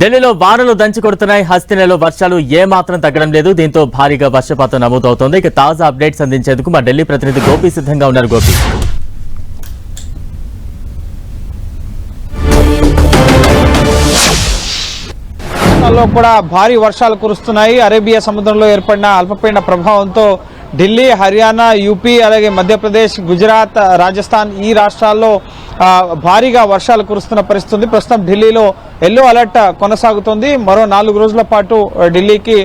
ఢిల్లీలో వానలు దంచి కొడుతున్నాయి. హస్తినేలో వర్షాలు ఏమాత్రం తగ్గడం లేదు. దీంతో భారీగా వర్షపాతం నమోదవుతోంది. ఇక తాజా అప్డేట్స్ అందించేందుకు మా ఢిల్లీ ప్రతినిధి గోపి సిద్ధంగా ఉన్నారు. గోపి, కూడా భారీ వర్షాలు కురుస్తున్నాయి. అరేబియా సముద్రంలో ఏర్పడిన అల్పపీడన ప్రభావంతో ఢిల్లీ, హర్యానా, యూపీ, అలాగే మధ్యప్రదేశ్, గుజరాత్, రాజస్థాన్ ఈ రాష్ట్రాల్లో భారీగా వర్షాలు కురుస్తున్న పరిస్థితి ఉంది. ప్రస్తుతం ఢిల్లీలో ఎల్లో అలర్ట్ కొనసాగుతోంది. మరో 4 రోజుల పాటు ఢిల్లీకి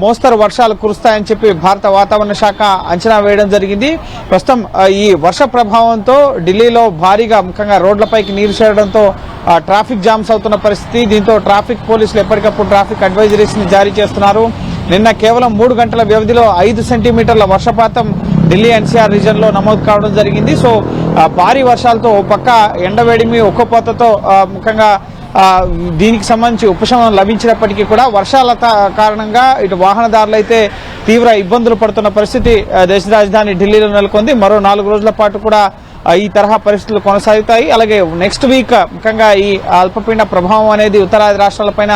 మోస్తరు వర్షాలు కురుస్తాయని చెప్పి భారత వాతావరణ శాఖ అంచనా వేయడం జరిగింది. ప్రస్తుతం ఈ వర్ష ప్రభావంతో ఢిల్లీలో భారీగా ముఖ్యంగా రోడ్లపైకి నీరు చేరడంతో ట్రాఫిక్ జామ్స్ అవుతున్న పరిస్థితి. దీంతో ట్రాఫిక్ పోలీసులు ఎప్పటికప్పుడు ట్రాఫిక్ అడ్వైజరీస్ ని జారీ చేస్తున్నారు. నిన్న కేవలం 3 గంటల వ్యవధిలో 5 సెంటీమీటర్ల వర్షపాతం ఢిల్లీ ఎన్సీఆర్ రీజన్ లో నమోదు కావడం జరిగింది. సో భారీ వర్షాలతో పక్క ఎండవేడిమి ఉక్కపోతతో ముఖ్యంగా దీనికి సంబంధించి ఉపశమనం లభించినప్పటికీ కూడా వర్షాల కారణంగా ఇటు వాహనదారులు అయితే తీవ్ర ఇబ్బందులు పడుతున్న పరిస్థితి దేశ రాజధాని ఢిల్లీలో నెలకొంది. మరో 4 రోజుల పాటు కూడా ఈ తరహా పరిస్థితులు కొనసాగుతాయి. అలాగే నెక్స్ట్ వీక్ ముఖ్యంగా ఈ అల్పపీడన ప్రభావం అనేది ఉత్తరాది రాష్ట్రాలపైన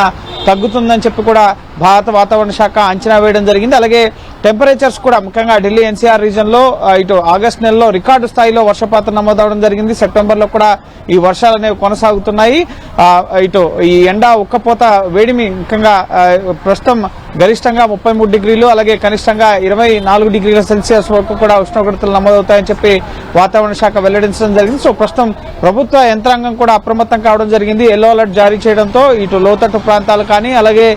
తగ్గుతుందని చెప్పి కూడా భారత వాతావరణ శాఖ అంచనా వేయడం జరిగింది. అలాగే టెంపరేచర్స్ కూడా ముఖ్యంగా ఢిల్లీ ఎన్సీఆర్ రీజన్ లో ఇటు ఆగస్టు నెలలో రికార్డు స్థాయిలో వర్షపాతం నమోదవడం జరిగింది. సెప్టెంబర్ లో కూడా ఈ వర్షాలు అనేవి కొనసాగుతున్నాయి. ఇటు ఈ ఎండ ఉక్కపోత వేడిమి ముఖ్యంగా ప్రస్తుతం గరిష్టంగా 33 డిగ్రీలు అలాగే కనిష్టంగా 24 డిగ్రీల సెల్సియస్ వరకు కూడా ఉష్ణోగ్రతలు నమోదవుతాయని చెప్పి వాతావరణ శాఖ వెల్లడించడం జరిగింది. సో ప్రస్తుతం ప్రభుత్వ యంత్రాంగం కూడా అప్రమత్తం కావడం జరిగింది. ఎల్లో అలర్ట్ జారీ చేయడంతో ఇటు లోతట్టు ప్రాంతాలు కానీ అలాగే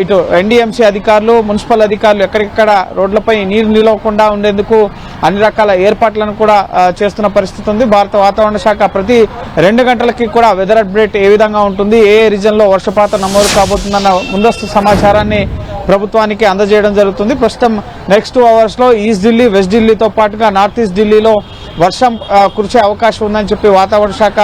ఇటు ఎన్డీఎంసీ అధికారులు, మున్సిపల్ అధికారులు ఎక్కడికక్కడ రోడ్లపై నీరు నిలవకుండా ఉండేందుకు అన్ని రకాల ఏర్పాట్లను కూడా చేస్తున్న పరిస్థితి ఉంది. భారత వాతావరణ శాఖ ప్రతి 2 గంటలకి కూడా వెదర్ అప్డేట్ ఏ విధంగా ఉంటుంది, ఏ రీజన్ లో వర్షపాతం నమోదు కాబోతుందన్న ముందస్తు సమాచారాన్ని ప్రభుత్వానికి అందజేయడం జరుగుతుంది. ప్రస్తుతం నెక్స్ట్ 2 అవర్స్ లో ఈస్ట్ ఢిల్లీ, వెస్ట్ ఢిల్లీతో పాటుగా నార్త్ ఈస్ట్ ఢిల్లీలో వర్షం కురిసే అవకాశం ఉందని చెప్పి వాతావరణ శాఖ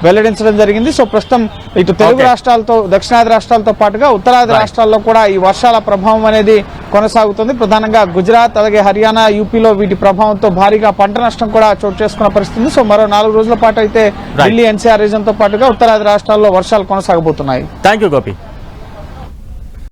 వెల్లడించడం జరిగింది. సో ప్రస్తుతం ఇటు తెలుగు రాష్ట్రాలతో దక్షిణాది రాష్ట్రాలతో పాటుగా ఉత్తరాది రాష్ట్రాల్లో కూడా ఈ వర్షాల ప్రభావం అనేది కొనసాగుతుంది. ప్రధానంగా గుజరాత్ అలాగే హర్యానా, యూపీలో వీటి ప్రభావంతో భారీగా పంట నష్టం కూడా చోటు చేసుకున్న పరిస్థితి. సో మరో 4 రోజుల పాటు అయితే ఢిల్లీ ఎన్సీఆర్ రీజన్ తో పాటుగా ఉత్తరాది రాష్ట్రాల్లో వర్షాలు కొనసాగబోతున్నాయి. థాంక్యూ గోపి.